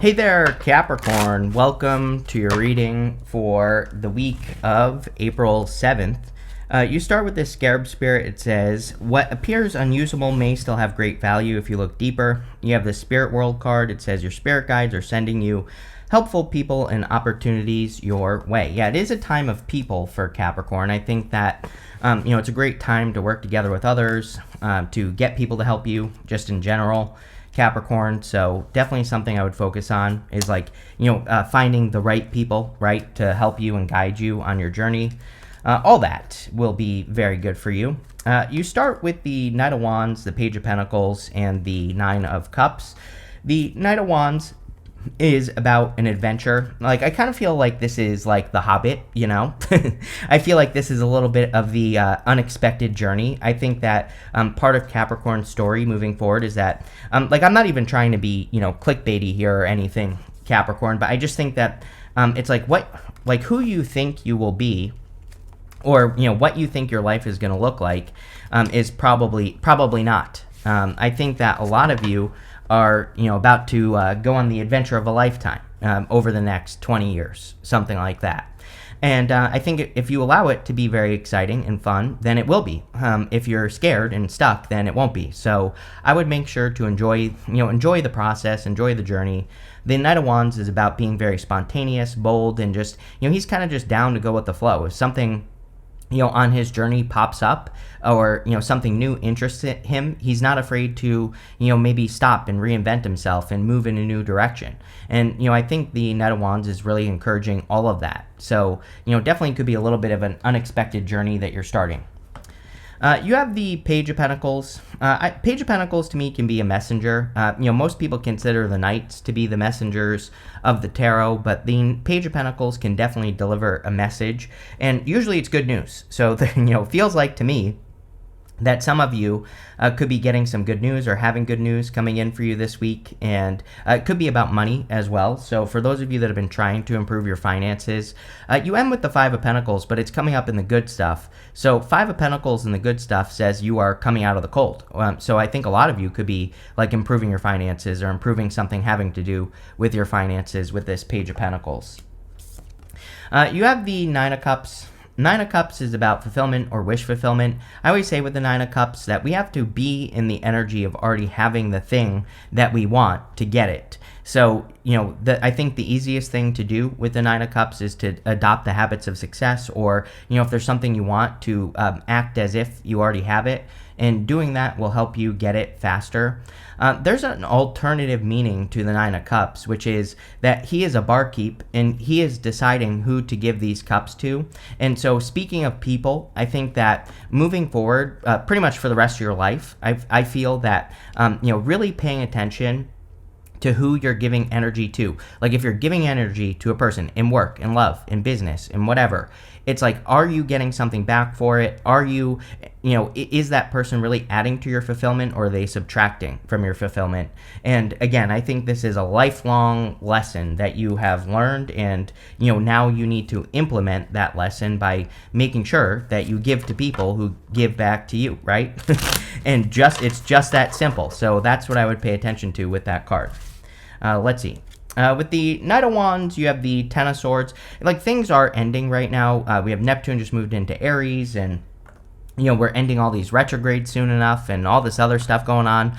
Hey there, Capricorn. Welcome to your reading for the week of April 7th. You start with this Scarab Spirit. It says, what appears unusable may still have great value if you look deeper. You have the Spirit World card. It says your spirit guides are sending you helpful people and opportunities your way. Yeah, it is a time of people for Capricorn. I think that, it's a great time to work together with others, to get people to help you just in general. Capricorn, so definitely something I would focus on is finding the right people, right, to help you and guide you on your journey. All that will be very good for you. You start with the Knight of Wands, the Page of Pentacles, and the Nine of Cups. The Knight of Wands is about an adventure. I kind of feel like this is like The Hobbit, I feel like this is a little bit of the unexpected journey. I think that part of Capricorn's story moving forward is that, I'm not even trying to be, clickbaity here or anything, Capricorn, but I just think that it's who you think you will be, or, what you think your life is going to look like, is probably not. I think that a lot of you are about to go on the adventure of a lifetime over the next 20 years, something like that. And I think if you allow it to be very exciting and fun, then it will be. If you're scared and stuck, then it won't be. So I would make sure to enjoy the process, enjoy the journey. The Knight of Wands is about being very spontaneous, bold, and just, he's kind of just down to go with the flow. If something on his journey pops up, or, something new interests him, he's not afraid to, maybe stop and reinvent himself and move in a new direction. And, I think the Knight of Wands is really encouraging all of that. So, definitely could be a little bit of an unexpected journey that you're starting. You have the Page of Pentacles. Page of Pentacles to me can be a messenger. Most people consider the Knights to be the messengers of the tarot, but the Page of Pentacles can definitely deliver a message, and usually it's good news. So, feels like to me that some of you could be getting some good news or having good news coming in for you this week, and it could be about money as well. So for those of you that have been trying to improve your finances, you end with the Five of Pentacles, but it's coming up in the good stuff. So Five of Pentacles in the good stuff says you are coming out of the cold. So I think a lot of you could be improving your finances or improving something having to do with your finances with this Page of Pentacles. You have the Nine of Cups. Nine of Cups is about fulfillment or wish fulfillment. I always say with the Nine of Cups that we have to be in the energy of already having the thing that we want to get it. So, I think the easiest thing to do with the Nine of Cups is to adopt the habits of success, or, if there's something you want, to act as if you already have it. And doing that will help you get it faster. There's an alternative meaning to the Nine of Cups, which is that he is a barkeep and he is deciding who to give these cups to. And so speaking of people, I think that moving forward, pretty much for the rest of your life, I feel that, really paying attention to who you're giving energy to. If you're giving energy to a person in work, in love, in business, in whatever, it's are you getting something back for it? Are you, is that person really adding to your fulfillment, or are they subtracting from your fulfillment? And again, I think this is a lifelong lesson that you have learned, and, now you need to implement that lesson by making sure that you give to people who give back to you, right? And it's just that simple. So that's what I would pay attention to with that card. Let's see. With the Knight of Wands, you have the Ten of Swords. Things are ending right now. We have Neptune just moved into Aries, and, we're ending all these retrogrades soon enough and all this other stuff going on.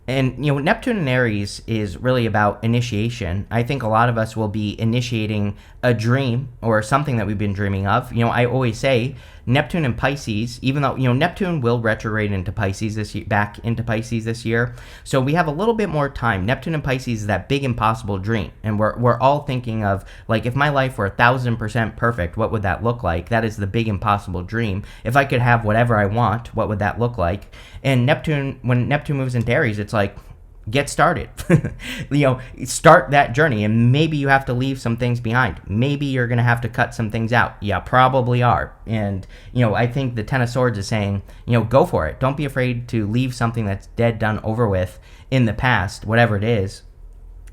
And, Neptune in Aries is really about initiation. I think a lot of us will be initiating a dream or something that we've been dreaming of. I always say Neptune and Pisces, even though, Neptune will retrograde into Pisces this year, back into Pisces this year. So we have a little bit more time. Neptune and Pisces is that big impossible dream. And we're all thinking of, if my life were 1,000% perfect, what would that look like? That is the big impossible dream. If I could have whatever I want, what would that look like? And when Neptune moves into Aries, it's get started. Start that journey, and maybe you have to leave some things behind. Maybe you're going to have to cut some things out. Yeah, probably are. And, I think the Ten of Swords is saying, go for it. Don't be afraid to leave something that's dead, done, over with in the past, whatever it is,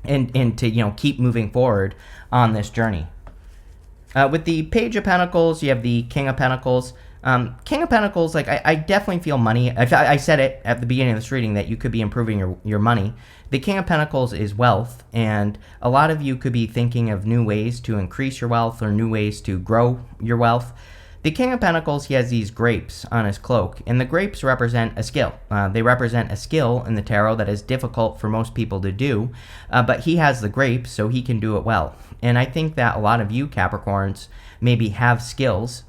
and to, keep moving forward on this journey. With the Page of Pentacles, you have the King of Pentacles. King of Pentacles, like I definitely feel money. I said it at the beginning of this reading that you could be improving your money. The King of Pentacles is wealth, and a lot of you could be thinking of new ways to increase your wealth or new ways to grow your wealth. The King of Pentacles, he has these grapes on his cloak, and the grapes represent a skill. They represent a skill in the tarot that is difficult for most people to do, but he has the grapes, so he can do it well. And I think that a lot of you Capricorns maybe have skills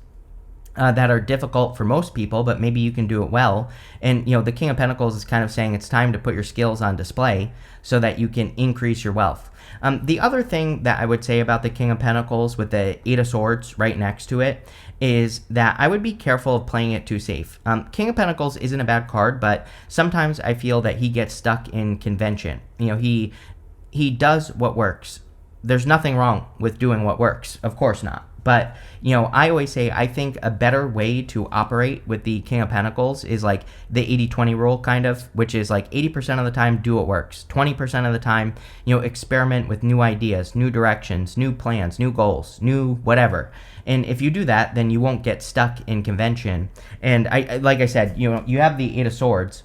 that are difficult for most people, but maybe you can do it well. And, the King of Pentacles is kind of saying it's time to put your skills on display so that you can increase your wealth. The other thing that I would say about the King of Pentacles with the Eight of Swords right next to it is that I would be careful of playing it too safe. King of Pentacles isn't a bad card, but sometimes I feel that he gets stuck in convention. He does what works. There's nothing wrong with doing what works. Of course not. But, I always say I think a better way to operate with the King of Pentacles is like the 80-20 rule kind of, which is like 80% of the time do what works. 20% of the time, experiment with new ideas, new directions, new plans, new goals, new whatever. And if you do that, then you won't get stuck in convention. And I like I said, you have the Eight of Swords.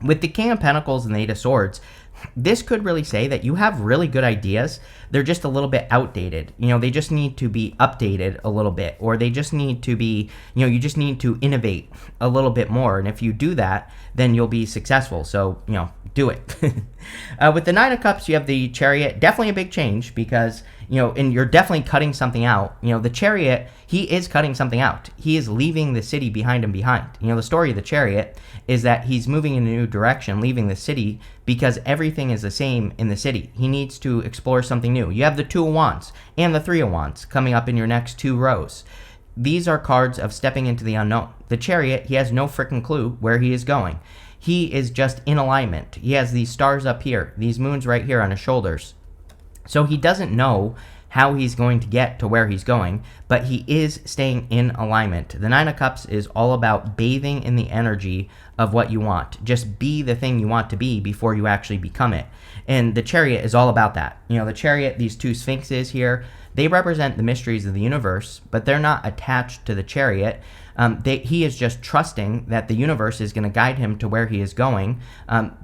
With the King of Pentacles and the Eight of Swords, this could really say that you have really good ideas. They're just a little bit outdated. They just need to be updated a little bit, or they just need to be, you just need to innovate a little bit more. And if you do that, then you'll be successful. So, do it. With the Nine of Cups, you have the Chariot. Definitely a big change because, and you're definitely cutting something out. The Chariot, he is cutting something out. He is leaving the city behind him behind. The story of the Chariot is that he's moving in a new direction, leaving the city because everything is the same in the city. He needs to explore something new. You have the Two of Wands and the Three of Wands coming up in your next two rows. These are cards of stepping into the unknown. The Chariot, he has no freaking clue where he is going. He is just in alignment. He has these stars up here, these moons right here on his shoulders. So he doesn't know how he's going to get to where he's going, but he is staying in alignment. The Nine of Cups is all about bathing in the energy of what you want. Just be the thing you want to be before you actually become it. And the Chariot is all about that. The Chariot, these two sphinxes here, they represent the mysteries of the universe, but they're not attached to the Chariot. He is just trusting that the universe is going to guide him to where he is going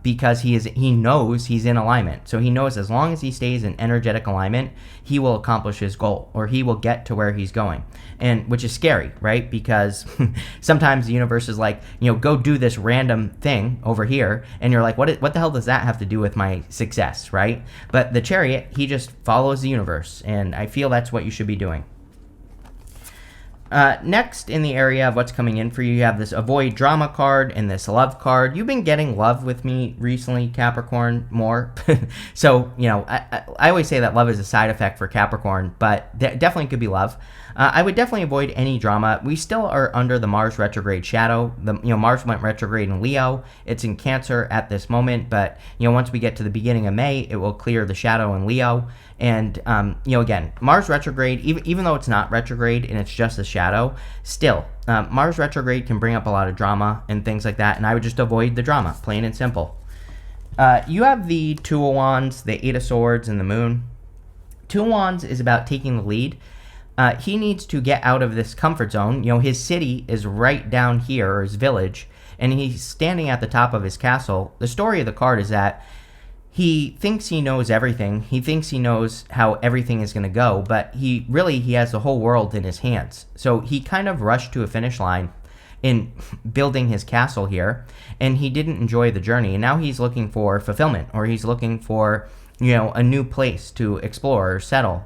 because he knows he's in alignment. So he knows as long as he stays in energetic alignment, he will accomplish his goal, or he will get to where he's going. And which is scary, right? Because sometimes the universe is like, go do this random thing over here, and you're like, what the hell does that have to do with my success, right? But the Chariot, he just follows the universe, and I feel that's what you should be doing. Next, in the area of what's coming in for you, you have this avoid drama card and this love card. You've been getting love with me recently, Capricorn, more. So, I always say that love is a side effect for Capricorn, but definitely could be love. I would definitely avoid any drama. We still are under the Mars retrograde shadow. Mars went retrograde in Leo. It's in Cancer at this moment, but once we get to the beginning of May, it will clear the shadow in Leo. And again, Mars retrograde, even though it's not retrograde and it's just a shadow, still Mars retrograde can bring up a lot of drama and things like that. And I would just avoid the drama, plain and simple. You have the Two of Wands, the Eight of Swords, and the Moon. Two of Wands is about taking the lead. He needs to get out of this comfort zone. His city is right down here, or his village, and he's standing at the top of his castle. The story of the card is that he thinks he knows everything. He thinks he knows how everything is going to go, but he has the whole world in his hands. So he kind of rushed to a finish line in building his castle here, and he didn't enjoy the journey. And now he's looking for fulfillment, or he's looking for, a new place to explore or settle.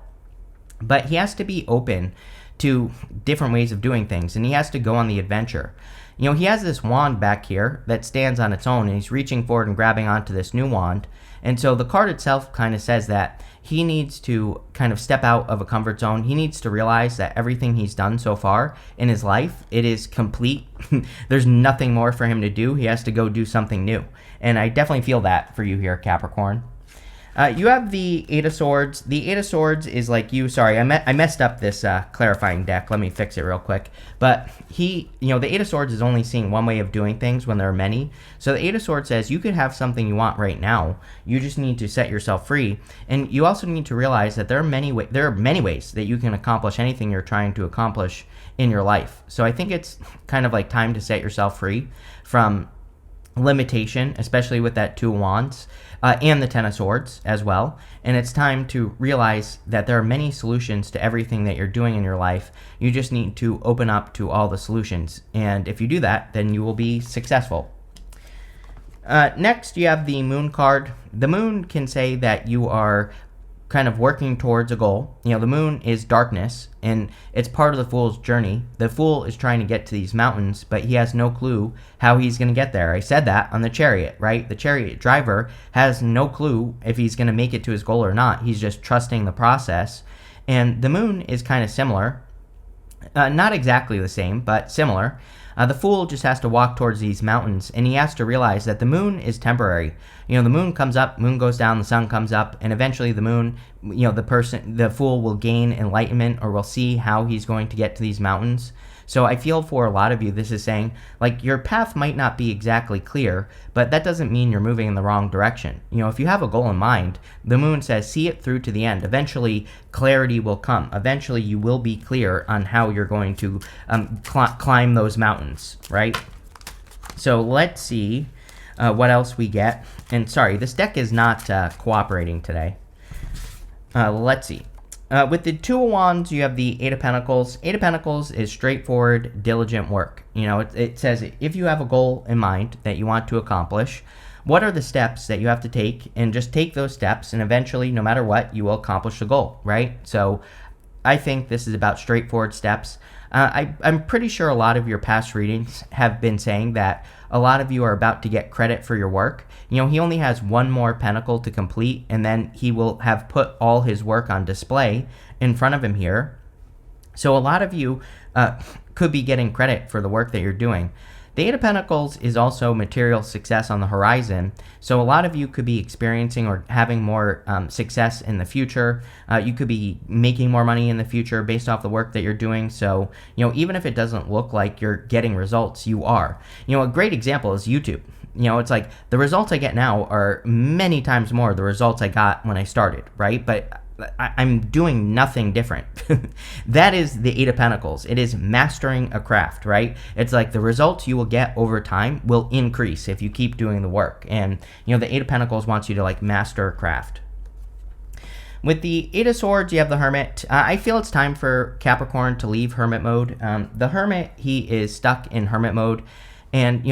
But he has to be open to different ways of doing things, and he has to go on the adventure. He has this wand back here that stands on its own, and he's reaching forward and grabbing onto this new wand. And so the card itself kind of says that he needs to kind of step out of a comfort zone. He needs to realize that everything he's done so far in his life, it is complete. There's nothing more for him to do. He has to go do something new. And I definitely feel that for you here, Capricorn. You have the Eight of Swords. The Eight of Swords is like you. Sorry, I messed up this clarifying deck. Let me fix it real quick. But the Eight of Swords is only seeing one way of doing things when there are many. So the Eight of Swords says you could have something you want right now. You just need to set yourself free. And you also need to realize that there are many ways that you can accomplish anything you're trying to accomplish in your life. So I think it's kind of like time to set yourself free from limitation, especially with that Two of Wands and the Ten of Swords as well. And it's time to realize that there are many solutions to everything that you're doing in your life. You just need to open up to all the solutions. And if you do that, then you will be successful. Next, you have the Moon card. The Moon can say that you are kind of working towards a goal. The moon is darkness, and it's part of the Fool's journey. The Fool is trying to get to these mountains, but he has no clue how he's going to get there. I said that on the Chariot, right? The Chariot driver has no clue if he's going to make it to his goal or not. He's just trusting the process. And the moon is kind of similar. Not exactly the same, but similar. The Fool just has to walk towards these mountains, and he has to realize that the moon is temporary. The moon comes up, moon goes down, the sun comes up, and eventually the moon, the Fool will gain enlightenment, or will see how he's going to get to these mountains. So I feel for a lot of you, this is saying, like, your path might not be exactly clear, but that doesn't mean you're moving in the wrong direction. If you have a goal in mind, the moon says see it through to the end. Eventually, clarity will come. Eventually, you will be clear on how you're going to climb those mountains, right? So let's see what else we get. And sorry, this deck is not cooperating today. Let's see. With the Two of Wands, you have the Eight of Pentacles. Eight of Pentacles is straightforward, diligent work. It says if you have a goal in mind that you want to accomplish, what are the steps that you have to take? And just take those steps, and eventually, no matter what, you will accomplish the goal, right? So I think this is about straightforward steps. I'm pretty sure a lot of your past readings have been saying that a lot of you are about to get credit for your work. He only has one more pentacle to complete, and then he will have put all his work on display in front of him here. So a lot of you could be getting credit for the work that you're doing. The Eight of Pentacles is also material success on the horizon, so a lot of you could be experiencing or having more success in the future. You could be making more money in the future based off the work that you're doing, so even if it doesn't look like you're getting results, you are. A great example is YouTube. It's like the results I get now are many times more the results I got when I started, right? But I'm doing nothing different. That is the Eight of Pentacles. It is mastering a craft, right? It's like the results you will get over time will increase if you keep doing the work. And, the Eight of Pentacles wants you to master a craft. With the Eight of Swords, you have the Hermit. I feel it's time for Capricorn to leave Hermit mode. The Hermit, he is stuck in Hermit mode. And,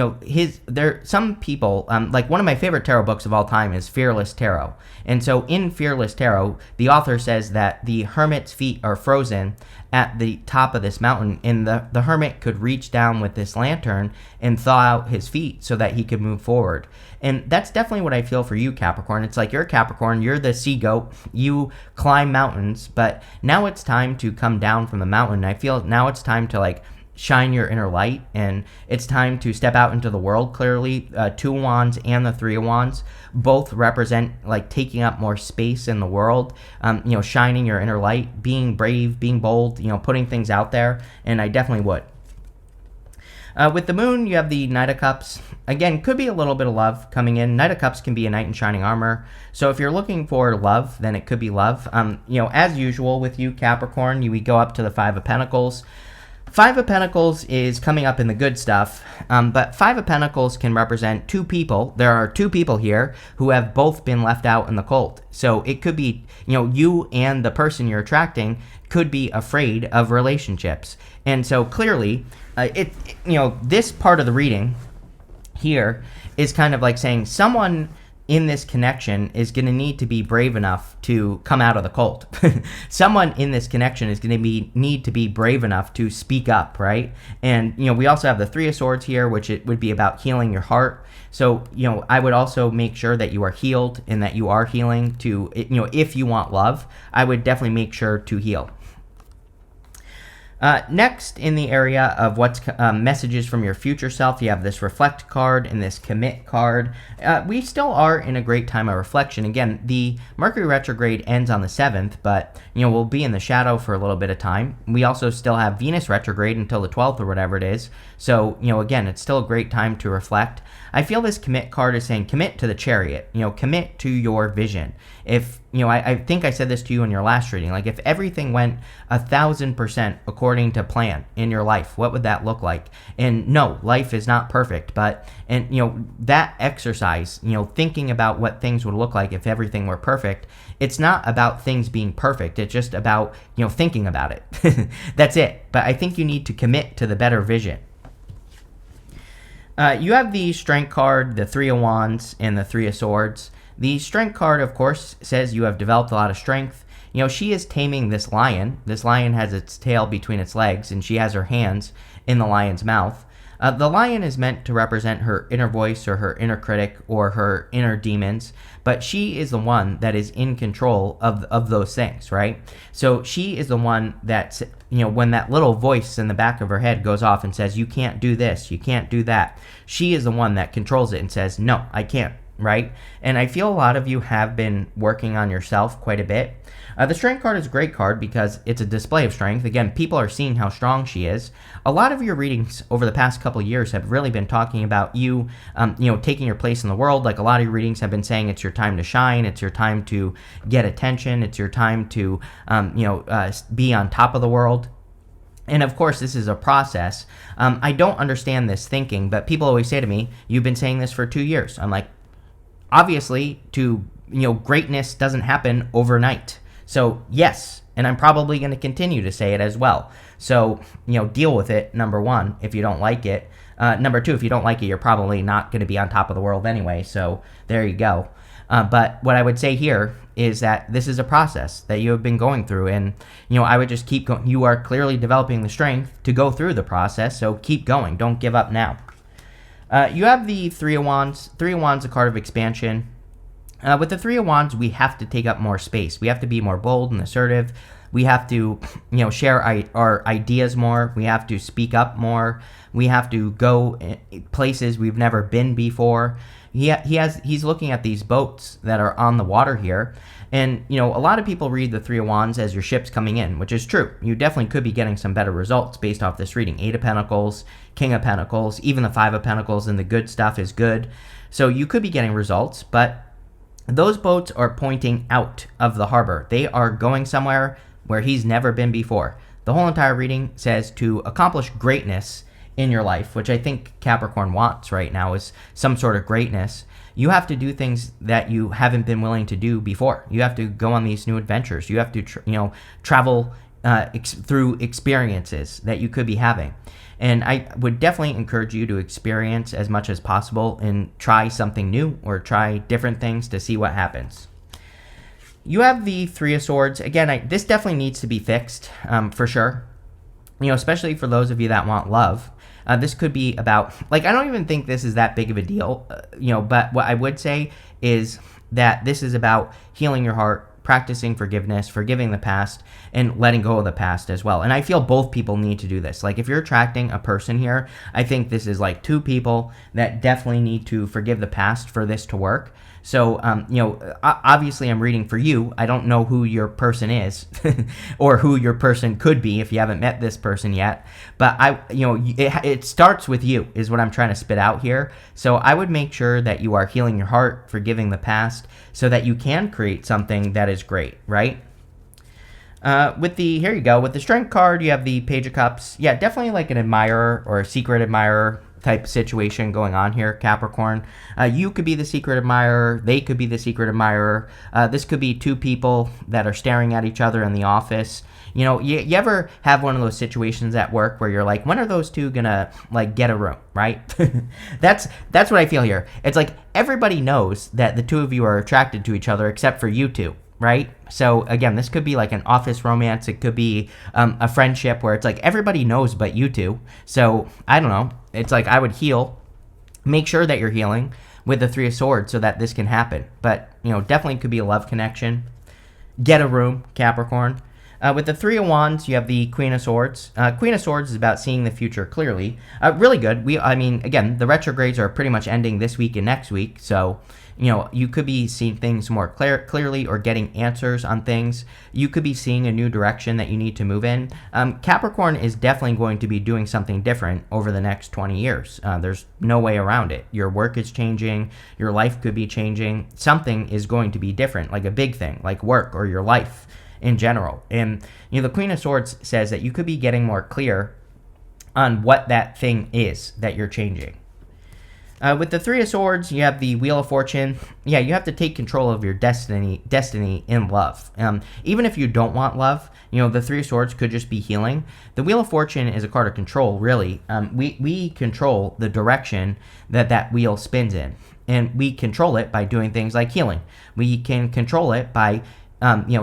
some people, like one of my favorite tarot books of all time is Fearless Tarot. And so in Fearless Tarot, the author says that the hermit's feet are frozen at the top of this mountain, and the hermit could reach down with this lantern and thaw out his feet so that he could move forward. And that's definitely what I feel for you, Capricorn. It's like you're Capricorn, you're the sea goat, you climb mountains, but now it's time to come down from the mountain. I feel now it's time to shine your inner light, and it's time to step out into the world clearly. Two of Wands and the Three of Wands both represent taking up more space in the world, shining your inner light, being brave, being bold, putting things out there, and I definitely would. With the Moon, you have the Knight of Cups. Again, could be a little bit of love coming in. Knight of Cups can be a knight in shining armor. So if you're looking for love, then it could be love. As usual with you, Capricorn, we go up to the Five of Pentacles. Five of Pentacles is coming up in the good stuff, but Five of Pentacles can represent two people. There are two people here who have both been left out in the cold. So it could be, you and the person you're attracting could be afraid of relationships. And so clearly, this part of the reading here is kind of like saying someone in this connection is going to need to be brave enough to come out of the cold. Someone in this connection is going to need to be brave enough to speak up, right? And, we also have the Three of Swords here, which it would be about healing your heart. So, I would also make sure that you are healed and that you are healing to, if you want love, I would definitely make sure to heal. Next, in the area of what's messages from your future self, you have this reflect card and this commit card. We still are in a great time of reflection. Again, the Mercury retrograde ends on the 7th, but we'll be in the shadow for a little bit of time. We also still have Venus retrograde until the 12th or whatever it is. So again, it's still a great time to reflect. I feel this commit card is saying commit to the Chariot. Commit to your vision. If I think I said this to you in your last reading. Like, if everything went 1,000% according to plan in your life, what would that look like? And no, life is not perfect, but that exercise, thinking about what things would look like if everything were perfect. It's not about things being perfect. It's just about thinking about it. That's it. But I think you need to commit to the better vision. You have the Strength card, the Three of Wands, and the Three of Swords. The Strength card, of course, says you have developed a lot of strength. She is taming this lion. This lion has its tail between its legs, and she has her hands in the lion's mouth. The lion is meant to represent her inner voice or her inner critic or her inner demons, but she is the one that is in control of those things, right? So she is the one that, when that little voice in the back of her head goes off and says, you can't do this, you can't do that, she is the one that controls it and says, no, I can't. Right? And I feel a lot of you have been working on yourself quite a bit. The Strength card is a great card because it's a display of strength. Again, people are seeing how strong she is. A lot of your readings over the past couple of years have really been talking about you, taking your place in the world. Like, a lot of your readings have been saying it's your time to shine, it's your time to get attention, it's your time to, be on top of the world. And of course, this is a process. I don't understand this thinking, but people always say to me, you've been saying this for 2 years. I'm like, obviously, greatness doesn't happen overnight. So yes, and I'm probably going to continue to say it as well. So, deal with it, number one, if you don't like it. Number two, if you don't like it, you're probably not going to be on top of the world anyway. So there you go. But what I would say here is that this is a process that you have been going through. And, I would just keep going. You are clearly developing the strength to go through the process. So keep going. Don't give up now. You have the Three of Wands. Three of Wands, a card of expansion. With the Three of Wands, we have to take up more space. We have to be more bold and assertive. We have to, share our ideas more. We have to speak up more. We have to go places we've never been before. He's looking at these boats that are on the water here. And, a lot of people read the Three of Wands as your ships coming in, which is true. You definitely could be getting some better results based off this reading. Eight of Pentacles, King of Pentacles, even the Five of Pentacles, and the good stuff is good. So you could be getting results, but those boats are pointing out of the harbor. They are going somewhere where he's never been before. The whole entire reading says to accomplish greatness in your life, which I think Capricorn wants right now, is some sort of greatness. You have to do things that you haven't been willing to do before. You have to go on these new adventures. You have to, travel through experiences that you could be having. And I would definitely encourage you to experience as much as possible and try something new or try different things to see what happens. You have the Three of Swords. Again, this definitely needs to be fixed, for sure. Especially for those of you that want love. This could be about, I don't even think this is that big of a deal, but what I would say is that this is about healing your heart, practicing forgiveness, forgiving the past, and letting go of the past as well. And I feel both people need to do this. If you're attracting a person here, I think this is two people that definitely need to forgive the past for this to work. So, obviously I'm reading for you. I don't know who your person is or who your person could be if you haven't met this person yet. But it starts with you is what I'm trying to spit out here. So I would make sure that you are healing your heart, forgiving the past, so that you can create something that is great, right? With the Strength card, you have the Page of Cups. Yeah, definitely an admirer or a secret admirer type situation going on here, Capricorn. You could be the secret admirer. They could be the secret admirer. This could be two people that are staring at each other in the office. You ever have one of those situations at work where you're like, when are those two gonna get a room, right? That's what I feel here. It's everybody knows that the two of you are attracted to each other except for you two. Right? So again, this could be an office romance. It could be a friendship where it's everybody knows but you two. So I don't know. It's I would heal. Make sure that you're healing with the Three of Swords so that this can happen. But definitely could be a love connection. Get a room, Capricorn. With the Three of Wands, you have the Queen of Swords. Queen of Swords is about seeing the future clearly. Really good. Again, the retrogrades are pretty much ending this week and next week, so you could be seeing things more clearly or getting answers on things. You could be seeing a new direction that you need to move in. Capricorn is definitely going to be doing something different over the next 20 years. There's no way around it. Your work is changing. Your life could be changing. Something is going to be different, like a big thing, like work or your life in general. And the Queen of Swords says that you could be getting more clear on what that thing is that you're changing. With the Three of Swords, you have the Wheel of Fortune. Yeah, you have to take control of your destiny in love. Even if you don't want love, the Three of Swords could just be healing. The Wheel of Fortune is a card of control, really. We control the direction that wheel spins in. And we control it by doing things like healing. We can control it by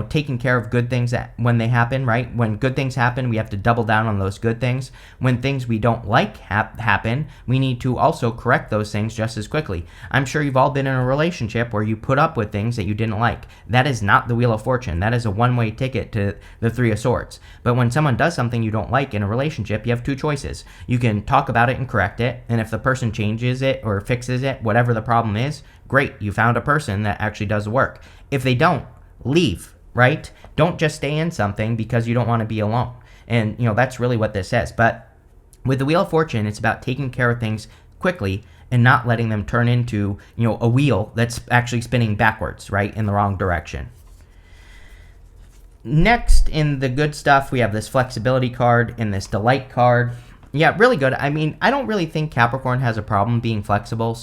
taking care of good things when they happen, right? When good things happen, we have to double down on those good things. When things we don't like happen, we need to also correct those things just as quickly. I'm sure you've all been in a relationship where you put up with things that you didn't like. That is not the Wheel of Fortune. That is a one-way ticket to the Three of Swords. But when someone does something you don't like in a relationship, you have two choices. You can talk about it and correct it, and if the person changes it or fixes it, whatever the problem is, great, you found a person that actually does the work. If they don't, leave, right? Don't just stay in something because you don't want to be alone. And, that's really what this says. But with the Wheel of Fortune, it's about taking care of things quickly and not letting them turn into, a wheel that's actually spinning backwards, right, in the wrong direction. Next, in the good stuff, we have this Flexibility card and this Delight card. Yeah, really good. I don't really think Capricorn has a problem being flexible,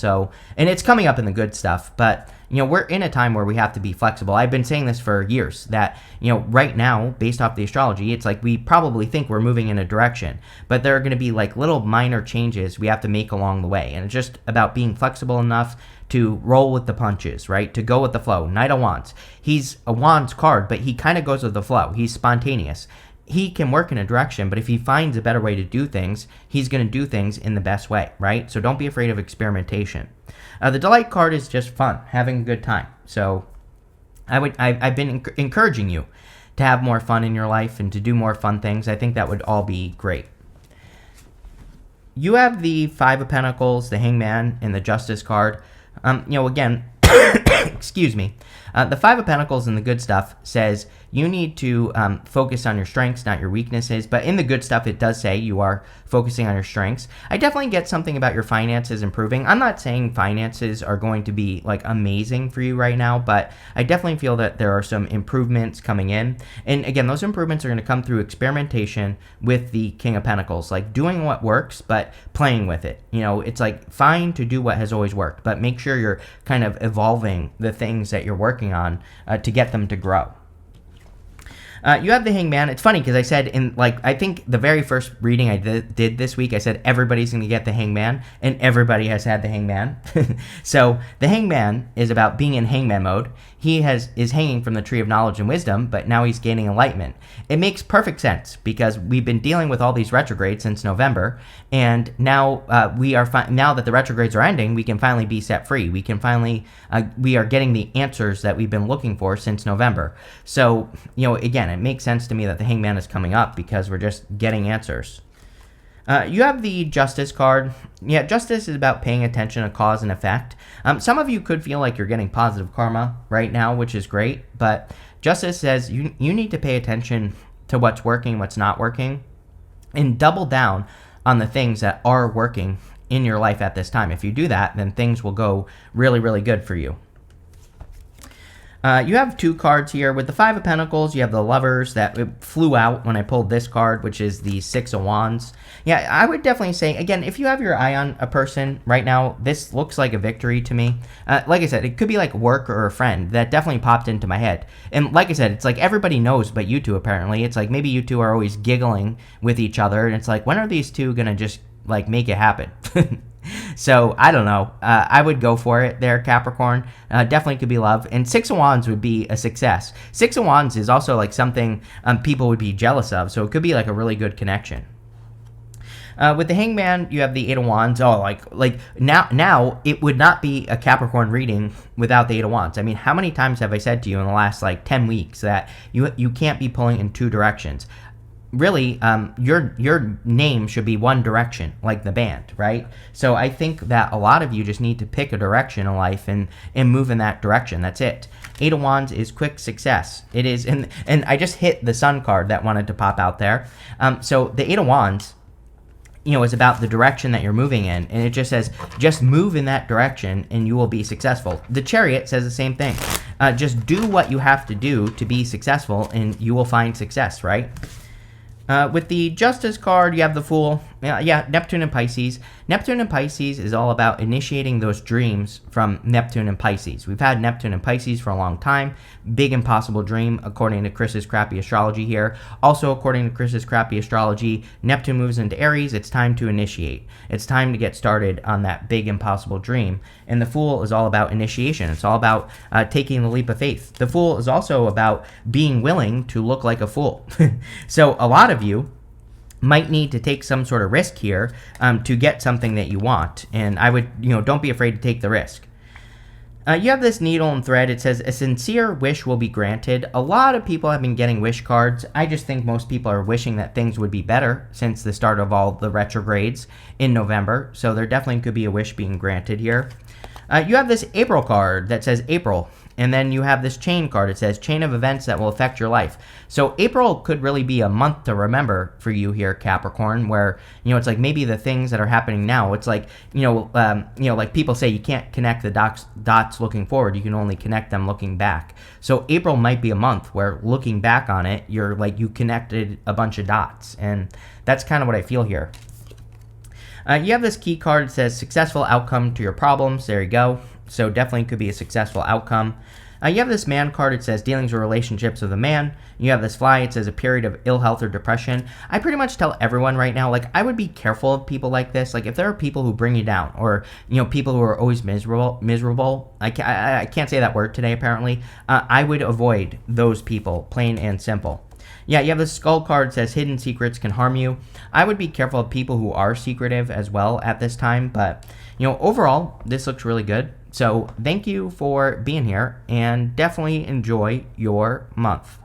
and it's coming up in the good stuff, but, we're in a time where we have to be flexible. I've been saying this for years, that, right now, based off the astrology, it's like we probably think we're moving in a direction, but there are going to be, like, little minor changes we have to make along the way, and it's just about being flexible enough to roll with the punches, right? To go with the flow. Knight of Wands. He's a Wands card, but he kind of goes with the flow. He's spontaneous. He can work in a direction, but if he finds a better way to do things, he's going to do things in the best way, right? So don't be afraid of experimentation. The Delight card is just fun, having a good time. So I've been encouraging you to have more fun in your life and to do more fun things. I think that would all be great. You have the Five of Pentacles, the Hangman, and the Justice card. Again, excuse me. The Five of Pentacles in the good stuff says you need to focus on your strengths, not your weaknesses. But in the good stuff, it does say you are focusing on your strengths. I definitely get something about your finances improving. I'm not saying finances are going to be like amazing for you right now, but I definitely feel that there are some improvements coming in. And again, those improvements are going to come through experimentation with the King of Pentacles, like doing what works, but playing with it. It's like fine to do what has always worked, but make sure you're kind of evolving the things that you're working on to get them to grow. You have the Hangman. It's funny because I said I think the very first reading I did this week, I said everybody's going to get the Hangman, and everybody has had the Hangman. So the Hangman is about being in Hangman mode. He is hanging from the Tree of Knowledge and Wisdom, but now he's gaining enlightenment. It makes perfect sense because we've been dealing with all these retrogrades since November, and now now that the retrogrades are ending, we can finally be set free. We can finally we are getting the answers that we've been looking for since November. So again, it makes sense to me that the Hangman is coming up because we're just getting answers. You have the Justice card. Yeah, Justice is about paying attention to cause and effect. Some of you could feel like you're getting positive karma right now, which is great, but Justice says you need to pay attention to what's working, what's not working, and double down on the things that are working in your life at this time. If you do that, then things will go really, really good for you. You have two cards here. With the Five of Pentacles, you have the Lovers that flew out when I pulled this card, which is the Six of Wands. Yeah, I would definitely say, again, if you have your eye on a person right now, this looks like a victory to me. Like I said, it could be like work or a friend. That definitely popped into my head. And like I said, it's like everybody knows but you two, apparently. It's like maybe you two are always giggling with each other, and it's like, when are these two going to just, like, make it happen? So, I don't know. I would go for it there, Capricorn. Definitely could be love. And Six of Wands would be a success. Six of Wands is also like something people would be jealous of. So, it could be like a really good connection. With the Hangman, you have the Eight of Wands. Oh, like now it would not be a Capricorn reading without the Eight of Wands. I mean, how many times have I said to you in the last like 10 weeks that you can't be pulling in two directions? Really, your name should be one direction, like the band, right? So I think that a lot of you just need to pick a direction in life and move in that direction. That's it. Eight of Wands is quick success. It is, and I just hit the Sun card that wanted to pop out there. So the Eight of Wands, is about the direction that you're moving in, and it just says, just move in that direction and you will be successful. The Chariot says the same thing. Just do what you have to do to be successful and you will find success, right? With the Justice card, you have the Fool. Yeah, Neptune and Pisces. Neptune and Pisces is all about initiating those dreams from Neptune and Pisces. We've had Neptune and Pisces for a long time. Big impossible dream, according to Chris's crappy astrology here. Also, according to Chris's crappy astrology, Neptune moves into Aries. It's time to initiate. It's time to get started on that big impossible dream. And the Fool is all about initiation. It's all about taking the leap of faith. The Fool is also about being willing to look like a fool. So a lot of you might need to take some sort of risk here to get something that you want. And I would, don't be afraid to take the risk. You have this needle and thread. It says, a sincere wish will be granted. A lot of people have been getting wish cards. I just think most people are wishing that things would be better since the start of all the retrogrades in November. So there definitely could be a wish being granted here. You have this April card that says April. And then you have this chain card. It says chain of events that will affect your life. So April could really be a month to remember for you here, Capricorn, where, it's like maybe the things that are happening now, it's like, like people say you can't connect the dots looking forward. You can only connect them looking back. So April might be a month where looking back on it, you're like, you connected a bunch of dots. And that's kind of what I feel here. You have this key card that says successful outcome to your problems. There you go. So definitely could be a successful outcome. You have this Man card. It says dealings or relationships with a man. You have this Fly. It says a period of ill health or depression. I pretty much tell everyone right now, like, I would be careful of people like this. Like, if there are people who bring you down, or people who are always miserable. I can't say that word today. Apparently, I would avoid those people, plain and simple. Yeah, you have the Skull card. It says hidden secrets can harm you. I would be careful of people who are secretive as well at this time. But, overall, this looks really good. So thank you for being here, and definitely enjoy your month.